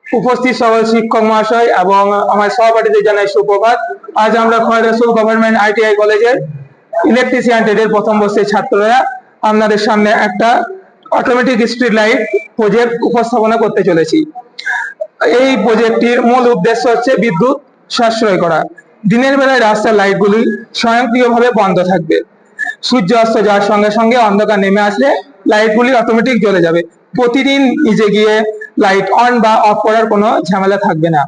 উপস্থিত সকল শিক্ষক মহাশয় এবং আমার সহপাঠীদের জানাই সুপ্রভাত। আজ আমরা খয়রাসুল গভর্নমেন্ট আইটিআই কলেজের ইলেকট্রিশিয়ান ট্রেডের প্রথম বর্ষের ছাত্ররা আপনাদের সামনে একটা অটোমেটিক স্ট্রিট লাইট প্রজেক্ট উপস্থাপনা করতে চলেছি। এই প্রজেক্টটির মূল উদ্দেশ্য হচ্ছে বিদ্যুৎ সাশ্রয় করা। দিনের বেলায় রাস্তার লাইটগুলি স্বয়ংক্রিয়ভাবে বন্ধ থাকবে। সূর্য অস্ত যাওয়ার সঙ্গে সঙ্গে অন্ধকার নেমে আসলে লাইটগুলি অটোমেটিক জ্বলে যাবে। প্রতিদিন নিজে গিয়ে লাইট অন বা অফ করার কোনো ঝামেলা থাকবে না।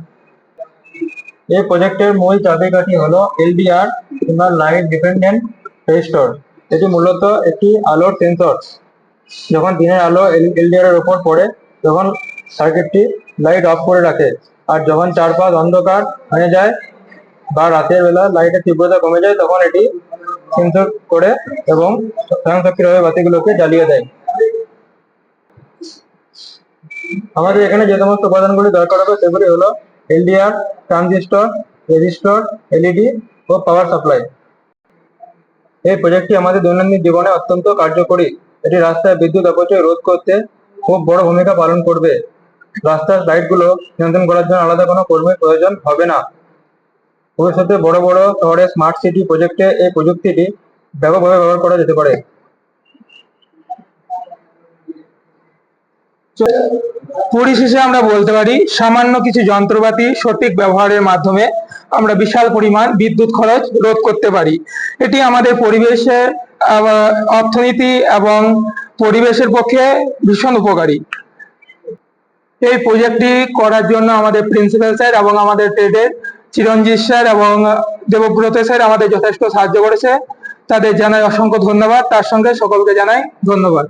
এই প্রজেক্টের মূল চাবিকাঠি হলো এলডিআর কিংবা লাইট ডিপেন্ডেন্ট রেজিস্টর। এটি মূলত একটি আলোর সেন্সর। যখন দিনের আলো এলডিআর এর উপর পড়ে তখন সার্কিটটি লাইট অফ করে রাখে, আর যখন চারপাশ অন্ধকার হয়ে যায় বা রাতের বেলা লাইটের তীব্রতা কমে যায় তখন এটি সেন্সর করে এবং স্বয়ংক্রিয়ভাবে বাতিগুলোকে জ্বালিয়ে দেয়। আমাদের এখানে যে সমস্ত উপাদানগুলি দরকার হবে সেগুলি হলো এলডিআর, ট্রানজিস্টর, রেজিস্টর, এলইডি ও পাওয়ার সাপ্লাই। এই প্রজেক্টটি আমাদের দৈনন্দিন জীবনে অত্যন্ত কার্যকরী। এটি রাস্তায় বিদ্যুৎ অপচয় রোধ করতে খুব বড় ভূমিকা পালন করবে। রাস্তার লাইটগুলো নিয়ন্ত্রণ করার জন্য আলাদা কোনো কর্মীর প্রয়োজন হবে না। ভবিষ্যতে বড় বড় শহরে স্মার্ট সিটি প্রজেক্টে এই প্রযুক্তিটি ব্যাপকভাবে ব্যবহার করা যেতে পারে। পরিশেষে আমরা বলতে পারি, সামান্য কিছু যন্ত্রপাতি সঠিক ব্যবহারের মাধ্যমে আমরা বিশাল পরিমাণ বিদ্যুৎ খরচ রোধ করতে পারি। এটি আমাদের পরিবেশের অর্থনীতি এবং পরিবেশের পক্ষে ভীষণ উপকারী। এই প্রজেক্টটি করার জন্য আমাদের প্রিন্সিপাল স্যার এবং আমাদের ট্রেডের চিরঞ্জিত স্যার এবং দেবব্রত স্যার আমাদের যথেষ্ট সাহায্য করেছে। তাদের জানাই অসংখ্য ধন্যবাদ। তার সঙ্গে সকলকে জানাই ধন্যবাদ।